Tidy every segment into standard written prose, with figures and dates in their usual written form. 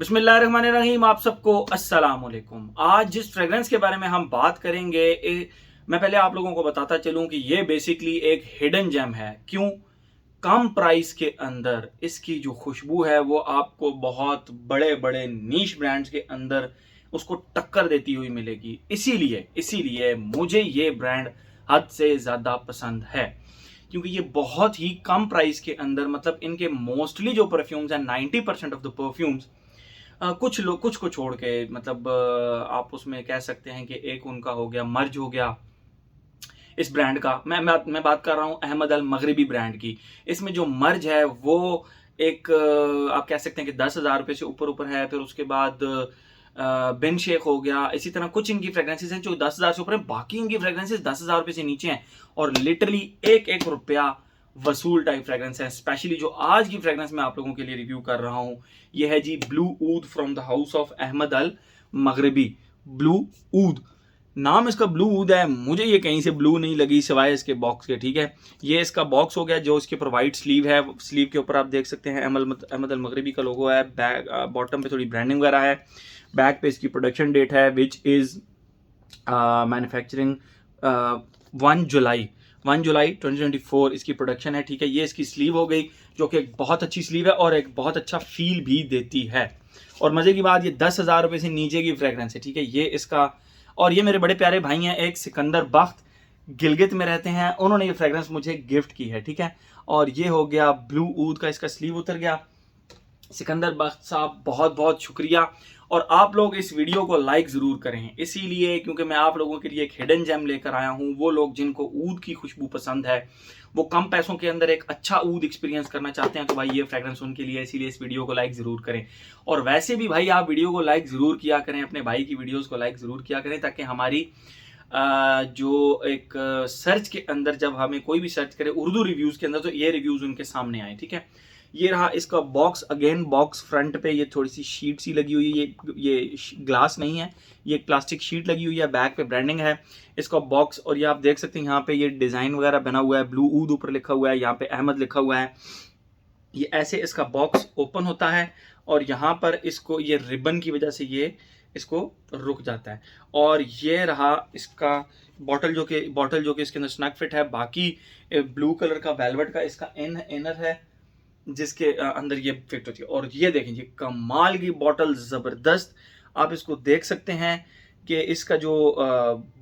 बिस्मिल्लाहिर्रहमानिर्रहीम। आप सबको अस्सलाम वालेकुम। आज जिस फ्रेग्रेंस के बारे में हम बात करेंगे मैं पहले आप लोगों को बताता चलूं कि ये बेसिकली एक हिडन जेम है। क्यों? कम प्राइस के अंदर इसकी जो खुशबू है वो आपको बहुत बड़े बड़े नीश ब्रांड्स के अंदर उसको टक्कर देती हुई मिलेगी। इसीलिए इसीलिए मुझे ये ब्रांड हद से ज़्यादा पसंद है, क्योंकि ये बहुत ही कम प्राइस के अंदर, मतलब इनके मोस्टली जो परफ्यूम्स हैं 90% ऑफ द परफ्यूम्स, कुछ लोग कुछ को छोड़ के, मतलब आप उसमें कह सकते हैं कि एक उनका हो गया, मर्ज हो गया इस ब्रांड का। मैं बात कर रहा हूँ अहमद अल मगरिबी ब्रांड की। इसमें जो मर्ज है वो एक आप कह सकते हैं कि 10,000 रुपये से ऊपर ऊपर है। फिर उसके बाद बिन शेख हो गया। इसी तरह कुछ इनकी फ्रेग्रेंसेज हैं जो 10,000 से ऊपर है, बाकी इनकी फ्रेग्रेंसेज 10,000 रुपये से नीचे हैं और लिटरली एक एक रुपया वसूल टाइप फ्रेग्रेंस है। स्पेशली जो आज की फ्रेग्रेंस मैं आप लोगों के लिए रिव्यू कर रहा हूं, ये है जी blue oud from the house of Ahmed Al Maghribi. Blue oud, नाम इसका ब्लू ऊद है, मुझे ये कहीं से ब्लू नहीं लगी सिवाय इसके बॉक्स के। ठीक है, ये इसका बॉक्स हो गया जो इसके ऊपर वाइट स्लीव है। स्लीव के ऊपर आप देख सकते हैं अहमद अल मगरिबी का लोगो है। बैक बॉटम पे थोड़ी ब्रांडिंग वगैरह है। बैक पे इसकी प्रोडक्शन डेट है विच इज मैन्युफैक्चरिंग 1 जुलाई 2024 इसकी प्रोडक्शन है। ठीक है, ये इसकी स्लीव हो गई जो कि एक बहुत अच्छी स्लीव है और एक बहुत अच्छा फील भी देती है। और मजे की बात, ये 10,000 रुपये से नीचे की फ्रेग्रेंस है। ठीक है, ये इसका, और ये मेरे बड़े प्यारे भाई हैं, एक सिकंदर बख्त गिलगित में रहते हैं, उन्होंने ये फ्रेग्रेंस मुझे गिफ्ट की है। ठीक है, और ये हो गया ब्लू ऊद का, इसका स्लीव उतर गया। सिकंदर बख्त साहब बहुत बहुत शुक्रिया। और आप लोग इस वीडियो को लाइक ज़रूर करें, इसीलिए क्योंकि मैं आप लोगों के लिए एक हिडन जेम लेकर आया हूं। वो लोग जिनको ऊद की खुशबू पसंद है, वो कम पैसों के अंदर एक अच्छा ऊद एक्सपीरियंस करना चाहते हैं, तो भाई ये फ्रेग्रेंस उनके लिए, इसीलिए इस वीडियो को लाइक ज़रूर करें। और वैसे भी भाई आप वीडियो को लाइक ज़रूर किया करें, अपने भाई की वीडियोज़ को लाइक ज़रूर किया करें, ताकि हमारी जो एक सर्च के अंदर, जब हमें कोई भी सर्च करे उर्दू रिव्यूज़ के अंदर, तो ये रिव्यूज़ उनके सामने आए। ठीक है, ये रहा इसका बॉक्स। अगेन बॉक्स फ्रंट पे ये थोड़ी सी शीट सी लगी हुई है, ये ग्लास नहीं है, ये एक प्लास्टिक शीट लगी हुई है। बैक पे ब्रांडिंग है इसका बॉक्स, और ये आप देख सकते हैं यहाँ पे ये डिज़ाइन वगैरह बना हुआ है। ब्लू ऊद ऊपर लिखा हुआ है, यहाँ पे अहमद लिखा हुआ है। ये ऐसे इसका बॉक्स ओपन होता है और यहाँ पर इसको ये रिबन की वजह से ये इसको रुक जाता है। और ये रहा इसका बॉटल जो कि इसके अंदर स्नग फिट है। बाकी ब्लू कलर का वेलवेट का इसका इनर है जिसके अंदर ये फिट होती है। और ये देखें जी, कमाल की बॉटल, ज़बरदस्त। आप इसको देख सकते हैं कि इसका जो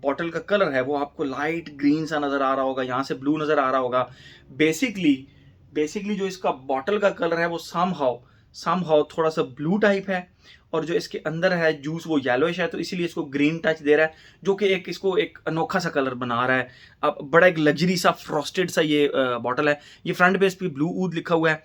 बॉटल का कलर है वो आपको लाइट ग्रीन सा नज़र आ रहा होगा, यहाँ से ब्लू नज़र आ रहा होगा। बेसिकली जो इसका बॉटल का कलर है वो समहाउ थोड़ा सा ब्लू टाइप है, और जो इसके अंदर है जूस वो येलोइश है, तो इसीलिए इसको ग्रीन टच दे रहा है, जो कि इसको एक अनोखा सा कलर बना रहा है। अब बड़ा एक लग्जरी सा फ्रॉस्टेड सा ये बॉटल है। ये फ्रंट बेस पे ब्लू ऊद लिखा हुआ है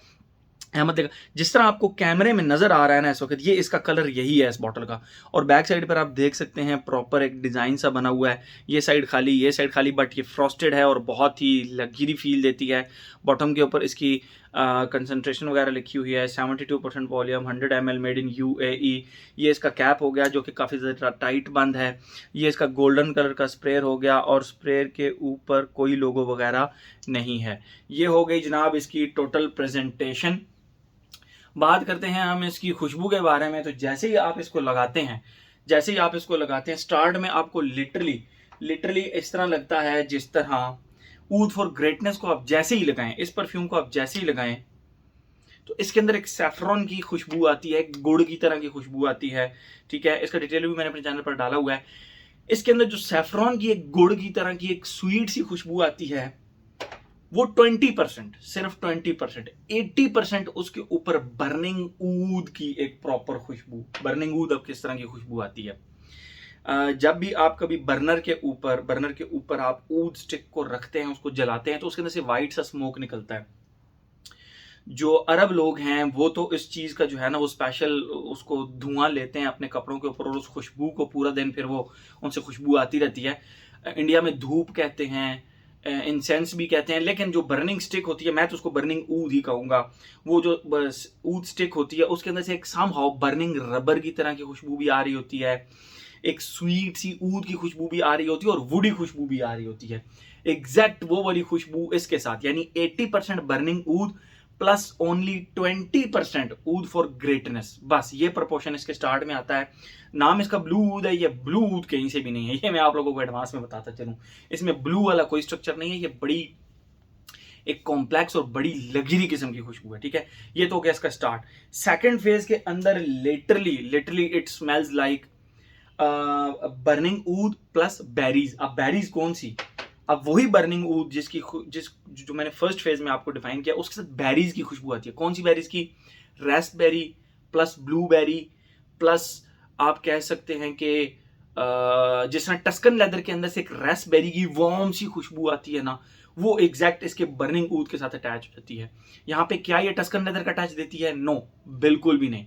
अहमद का, जिस तरह आपको कैमरे में नजर आ रहा है ना इस वक्त, ये इसका कलर यही है इस बॉटल का। और बैक साइड पर आप देख सकते हैं प्रॉपर एक डिजाइन सा बना हुआ है, ये साइड खाली, बट ये फ्रॉस्टेड है और बहुत ही लग्जरी फील देती है। बॉटम के ऊपर इसकी कंसंट्रेशन वगैरह लिखी हुई है, 72% volume, 100 ml, made in UAE। ये इसका कैप हो गया जो कि काफ़ी ज़्यादा टाइट बंद है। ये इसका गोल्डन कलर का स्प्रेयर हो गया, और स्प्रेयर के ऊपर कोई लोगो वगैरह नहीं है। ये हो गई जनाब इसकी टोटल प्रेजेंटेशन। बात करते हैं हम इसकी खुशबू के बारे में। तो जैसे ही आप इसको लगाते हैं स्टार्ट में आपको लिटरली इस तरह लगता है जिस तरह ऊद फॉर ग्रेटनेस को आप जैसे ही लगाएं, इस परफ्यूम को आप जैसे ही लगाएं, तो इसके अंदर एक सैफरॉन की खुशबू आती है, एक गुड़ की तरह की खुशबू आती है। ठीक है, इसका डिटेल भी मैंने अपने चैनल पर डाला हुआ है। इसके अंदर जो सैफरॉन की एक गुड़ की तरह की एक स्वीट सी खुशबू आती है, वो 20%, सिर्फ 20%, 80% उसके ऊपर बर्निंग ऊद की एक प्रॉपर खुशबू। बर्निंग ऊद अब किस तरह की खुशबू आती है, जब भी आप कभी बर्नर के ऊपर आप ऊद स्टिक को रखते हैं, उसको जलाते हैं, तो उसके अंदर से वाइट सा स्मोक निकलता है। जो अरब लोग हैं वो तो इस चीज़ का जो है ना, वो स्पेशल उसको धुआं लेते हैं अपने कपड़ों के ऊपर, और उस खुशबू को पूरा दिन फिर वो उनसे खुशबू आती रहती है। इंडिया में धूप कहते हैं, इंसेंस भी कहते हैं, लेकिन जो बर्निंग स्टिक होती है, मैं तो उसको बर्निंग ऊद ही कहूँगा। वो जो बस ऊद स्टिक होती है उसके अंदर से एक समहाउ बर्निंग रबर की तरह की खुशबू भी आ रही होती है, एक स्वीट सी ऊद की खुशबू भी आ रही होती है, और वुडी खुशबू भी आ रही होती है। एग्जैक्ट वो वाली खुशबू इसके साथ, यानी 80% burning oud, plus only 20% oud for greatness. बस ये प्रपोर्शन इसके स्टार्ट में आता है। नाम इसका ब्लू ऊद है, ये ब्लू ऊद कहीं से भी नहीं है, ये मैं आप लोगों को एडवांस में बताता चलूं। इसमें ब्लू वाला कोई स्ट्रक्चर नहीं है, ये बड़ी एक कॉम्प्लेक्स और बड़ी लग्जरी किस्म की खुशबू है, ठीक है। ये तो हो गया इसका स्टार्ट। सेकंड फेज के अंदर literally it smells like burning oud plus berries. अब बेरीज कौन सी? अब वही बर्निंग ऊद जो मैंने फर्स्ट फेज में आपको डिफाइन किया, उसके साथ बेरीज की खुशबू आती है। कौन सी बेरीज की? रास्पबेरी प्लस ब्लूबेरी प्लस आप कह सकते हैं कि जिस तरह टस्कन लेदर के अंदर से एक रास्पबेरी की वार्म सी खुशबू आती है ना, वो एग्जैक्ट इसके बर्निंग ऊद के साथ अटैच हो जाती है। यहाँ पे क्या ये टस्कन लेदर का टच देती है? नो, बिल्कुल भी नहीं।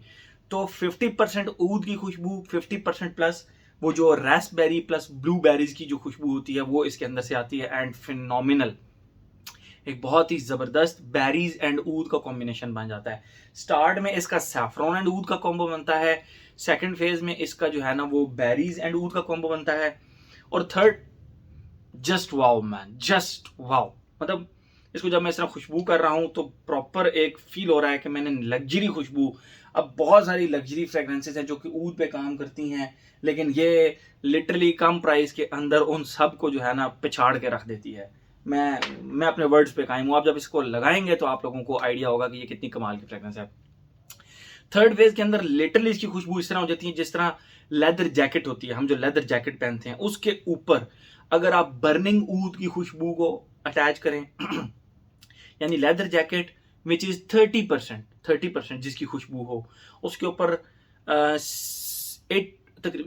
तो 50% ऊद की खुशबू, 50% प्लस वो जो रास्पबेरी प्लस ब्लूबेरीज की जो खुशबू होती है वो इसके अंदर से आती है। एंड फिनोमिनल, एक बहुत ही जबरदस्त बेरीज एंड ऊद का कॉम्बिनेशन बन जाता है। स्टार्ट में इसका सैफरॉन एंड ऊद का कॉम्बो बनता है, सेकंड फेज में इसका जो है ना वो बेरीज एंड ऊद का कॉम्बो बनता है, और third just wow man, just wow. मतलब इसको जब मैं इस तरह खुशबू कर रहा हूं तो प्रॉपर एक फील हो रहा है कि मैंने लग्जरी खुशबू। अब बहुत सारी लग्जरी फ्रेग्रेंसेस हैं जो कि ऊद पे काम करती हैं, लेकिन ये लिटरली कम प्राइस के अंदर उन सब को जो है ना पिछाड़ के रख देती है। मैं अपने वर्ड्स पे कायम हूँ। आप जब इसको लगाएंगे तो आप लोगों को आइडिया होगा कि ये कितनी कमाल की फ्रेग्रेंस है। थर्ड फेज के अंदर लिटरली इसकी खुशबू इस तरह हो जाती है जिस तरह लेदर जैकेट होती है, हम जो लेदर जैकेट पहनते हैं उसके ऊपर अगर आप बर्निंग ऊद की खुशबू को अटैच करें यानी लेदर जैकेट विच इज 30% जिसकी खुशबू हो, उसके ऊपर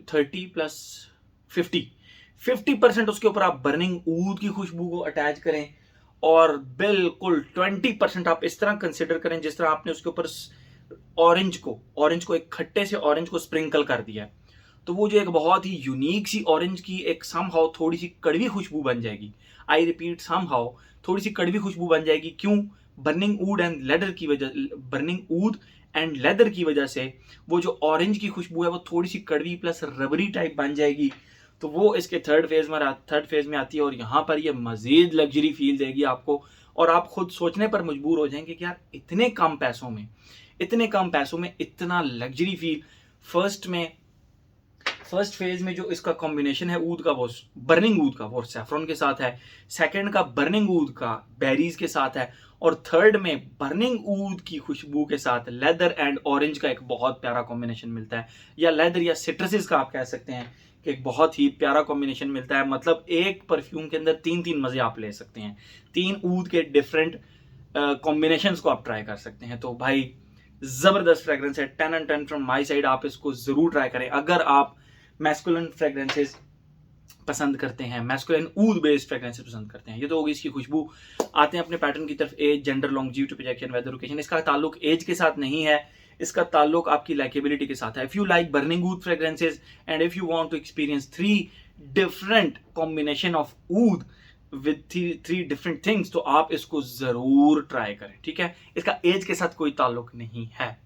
30 प्लस 50% उसके ऊपर आप बर्निंग ऊद की खुशबू को अटैच करें, और बिल्कुल 20% आप इस तरह कंसिडर करें जिस तरह आपने उसके ऊपर ऑरेंज को एक खट्टे से ऑरेंज को स्प्रिंकल कर दिया है, तो वो जो एक बहुत ही यूनिक सी ऑरेंज की एक समहाउ थोड़ी सी कड़वी खुशबू बन जाएगी। आई रिपीट, समहाउ थोड़ी सी कड़वी खुशबू बन जाएगी। क्यों? बर्निंग ऊड एंड लेदर की वजह, बर्निंग ऊद एंड लेदर की वजह से वो जो ऑरेंज की खुशबू है वो थोड़ी सी कड़वी प्लस रबरी टाइप बन जाएगी। तो वो इसके थर्ड फेज में आती है, और यहाँ पर ये मजीद लग्जरी फील देगी आपको, और आप खुद सोचने पर मजबूर हो जाएंगे कि यार इतने कम पैसों में इतना लग्जरी फील। फर्स्ट फेज में जो इसका कॉम्बिनेशन है ऊद का, वो बर्निंग ऊद का वो सैफरॉन के साथ है, सेकंड का बर्निंग ऊद का बेरीज के साथ है, और थर्ड में बर्निंग ऊद की खुशबू के साथ लेदर एंड ऑरेंज का एक बहुत प्यारा कॉम्बिनेशन मिलता है, या लेदर या सिट्रसेस का आप कह सकते हैं कि एक बहुत ही प्यारा कॉम्बिनेशन मिलता है। मतलब एक परफ्यूम के अंदर तीन मजे आप ले सकते हैं, 3 ऊद के डिफरेंट कॉम्बिनेशंस को आप ट्राई कर सकते हैं। तो भाई जबरदस्त फ्रेग्रेंस है, 10 and 10 फ्रॉम माई साइड। आप इसको जरूर ट्राई करें अगर आप मैस्कुलिन फ्रेग्रेंसेस पसंद करते हैं, मैस्कुलिन ऊद बेस्ड फ्रेग्रेंसेस पसंद करते हैं। ये तो होगी इसकी खुशबू। आते हैं अपने पैटर्न की तरफ। Age, gender, longevity, projection, weather, location. इसका ताल्लुक एज के साथ नहीं है, इसका ताल्लुक आपकी लाइकेबिलिटी के साथ है। If you like burning oud fragrances and if you want to experience 3 different combination of oud with 3 different things, तो आप इसको जरूर ट्राई करें, ठीक है। इसका एज के साथ कोई ताल्लुक नहीं है।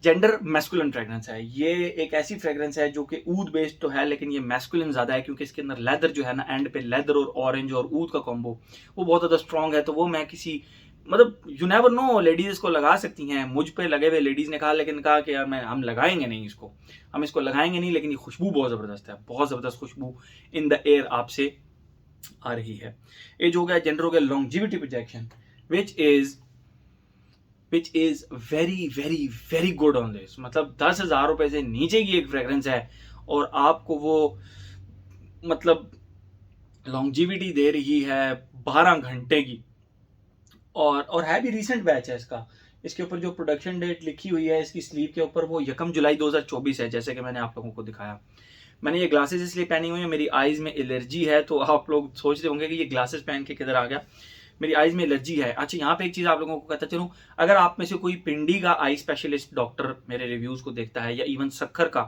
जेंडर मैस्कुलिन फ्रेग्रेंस है, ये एक ऐसी फ्रेग्रेंस है जो कि ऊद बेस्ड तो है लेकिन ये मैस्कुलिन ज्यादा है, क्योंकि इसके अंदर लेदर जो है ना, एंड पे लेदर और ऑरेंज और ऊद का कॉम्बो वो बहुत ज्यादा स्ट्रॉन्ग है। तो वो मैं किसी मतलब यू नेवर नो, लेडीज इसको लगा सकती हैं। मुझ पे लगे हुए लेडीज ने कहा, लेकिन कहा कि यार हम लगाएंगे नहीं इसको, हम इसको लगाएंगे नहीं, लेकिन ये खुशबू बहुत जबरदस्त है, बहुत जबरदस्त खुशबू इन द एयर आपसे आ रही है। एज हो गया, जेंडर हो गया, longevity projection which is very very very good on this. मतलब 10,000 रुपए से नीचे की एक फ्रेग्रेंस है और आपको वो मतलब लॉन्जिविटी दे रही है 12 घंटे की, और है भी रिसेंट बैच है इसका। इसके ऊपर जो प्रोडक्शन डेट लिखी हुई है इसकी स्लीव के ऊपर, वो 1 जुलाई 2024 है, जैसे कि मैंने आप लोगों को दिखाया। मैंने ये ग्लासेस इसलिए पहनी हुई है, मेरी आईज में एलर्जी है, तो आप लोग सोच रहे होंगे कि ये ग्लासेस पहन के किधर आ गया। मेरी आईज में एलर्जी है। अच्छा, यहाँ पे एक चीज आप लोगों को कहता चलूं, अगर आप में से कोई पिंडी का आई स्पेशलिस्ट डॉक्टर मेरे रिव्यूज को देखता है, या इवन सक्खर का,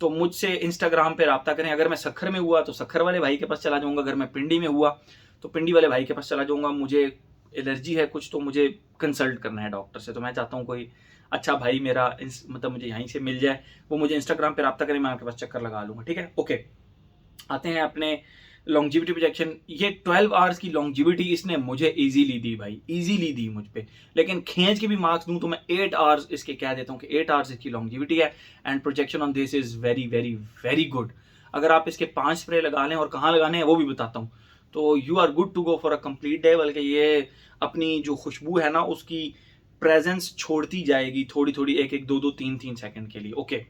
तो मुझसे इंस्टाग्राम पे राब्ता करें। अगर मैं सक्खर में हुआ तो सक्खर वाले भाई के पास चला जाऊंगा, अगर मैं पिंडी में हुआ तो पिंडी वाले भाई के पास चला जाऊंगा। मुझे एलर्जी है कुछ, तो मुझे कंसल्ट करना है डॉक्टर से, तो मैं चाहता हूँ कोई अच्छा भाई मेरा मतलब मुझे यहीं से मिल जाए, वो मुझे इंस्टाग्राम पे राब्ता करें, मैं आपके पास चक्कर लगा लूंगा, ठीक है। ओके, आते हैं अपने लॉन्जिविटी प्रोजेक्शन, ये 12 आवर्स की लॉन्जिविटी इसने मुझे इजीली दी भाई, इजीली दी मुझ पे। लेकिन खींच के भी मार्क्स दूं तो मैं 8 आवर्स इसके कह देता हूँ कि 8 आवर्स इसकी लॉन्जिविटी है and projection on this is very very very good. अगर आप इसके 5 स्प्रे लगा लें और कहाँ लगाने हैं वो भी बताता हूँ, तो you are good to go for a complete day. बल्कि ये अपनी जो खुशबू है ना उसकी प्रेजेंस छोड़ती जाएगी थोड़ी थोड़ी, एक एक दो दो तीन तीन सेकंड के लिए। ओके,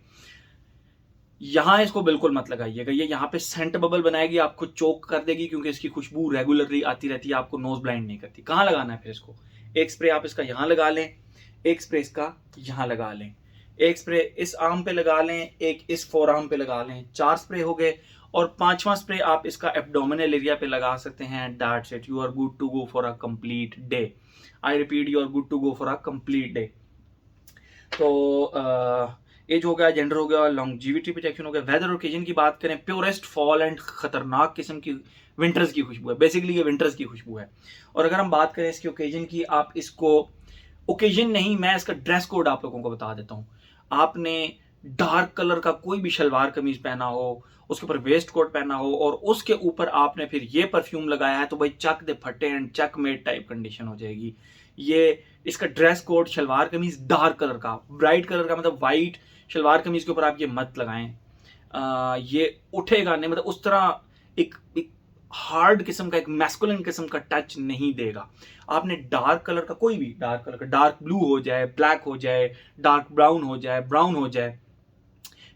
यहाँ इसको बिल्कुल मत लगाइएगा, ये यहाँ पे सेंट बबल बनाएगी, आपको चोक कर देगी क्योंकि इसकी खुशबू रेगुलरली आती रहती है, आपको नोज ब्लाइंड नहीं करती। कहाँ लगाना है फिर इसको? एक स्प्रे आप इसका यहाँ लगा लें, एक स्प्रे इसका यहाँ लगा लें, एक स्प्रे इस आर्म पे लगा लें, एक इस फोर आर्म पे लगा लें, 4 स्प्रे हो गए। और 5वां स्प्रे आप इसका एब्डोमिनल एरिया पे लगा सकते हैं। That's it, you are good to go for a complete day. I repeat, you are good to go for a complete day. तो एज हो गया, जेंडर हो गया, लॉन्जिविटी प्रोटेक्शन हो गया। वेदर ओकेजन की बात करें, प्योरेस्ट फॉल एंड खतरनाक किस्म की विंटर्स की खुशबू है, बेसिकली ये विंटर्स की खुशबू है। और अगर हम बात करें इसकी ओकेजन की, आप इसको ओकेजन नहीं, मैं इसका ड्रेस कोड आप लोगों को बता देता हूँ। आपने डार्क कलर का कोई भी शलवार कमीज पहना हो, उसके ऊपर वेस्ट कोट पहना हो और उसके ऊपर आपने फिर ये परफ्यूम लगाया है, तो भाई चक दे फटे एंड चक मेड टाइप कंडीशन हो जाएगी। ये इसका dress code salwar kameez dark colour का, ब्राइट कलर का मतलब वाइट शलवार कमीज के ऊपर आप ये मत लगाएं। ये उठेगा नहीं, मतलब उस तरह एक हार्ड किस्म का, एक मैस्कुलिन किस्म का टच नहीं देगा। आपने डार्क कलर का, कोई भी डार्क कलर का, डार्क ब्लू हो जाए, ब्लैक हो जाए, डार्क ब्राउन हो जाए, ब्राउन हो जाए,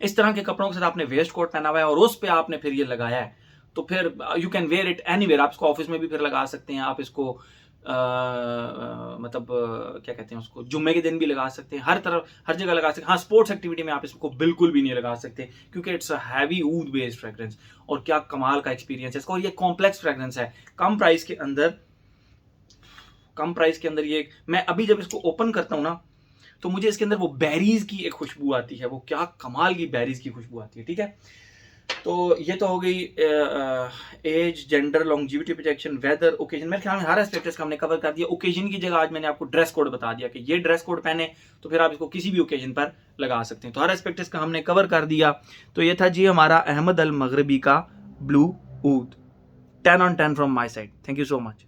इस तरह के कपड़ों के साथ आपने वेस्ट कोट पहना हुआ है और उस पे आपने फिर ये लगाया है, तो फिर you can wear it anywhere. आप इसको ऑफिस में भी फिर लगा सकते हैं, आप इसको मतलब क्या कहते हैं उसको, जुम्मे के दिन भी लगा सकते हैं, हर तरफ हर जगह लगा सकते हैं। हाँ, स्पोर्ट्स एक्टिविटी में आप इसको बिल्कुल भी नहीं लगा सकते क्योंकि it's a heavy oud based fragrance. और क्या कमाल का एक्सपीरियंस है इसका, और ये कॉम्प्लेक्स फ्रेग्रेंस है। कम प्राइस के अंदर ये, मैं अभी जब इसको ओपन करता हूँ ना, तो मुझे इसके अंदर वो बेरीज की एक खुशबू आती है, वो क्या कमाल की बेरीज की खुशबू आती है। ठीक है, तो ये तो हो गई age, gender, longevity projection, weather, occasion. मेरे ख्याल में हर एस्पेक्ट का हमने कवर कर दिया। ओकेजन की जगह आज मैंने आपको ड्रेस कोड बता दिया कि ये ड्रेस कोड पहने तो फिर आप इसको किसी भी ओकेजन पर लगा सकते हैं। तो हर एस्पेक्ट का हमने कवर कर दिया। तो ये था जी हमारा अहमद अल मगरबी का blue oud. 10 on 10 from my side. Thank you so much.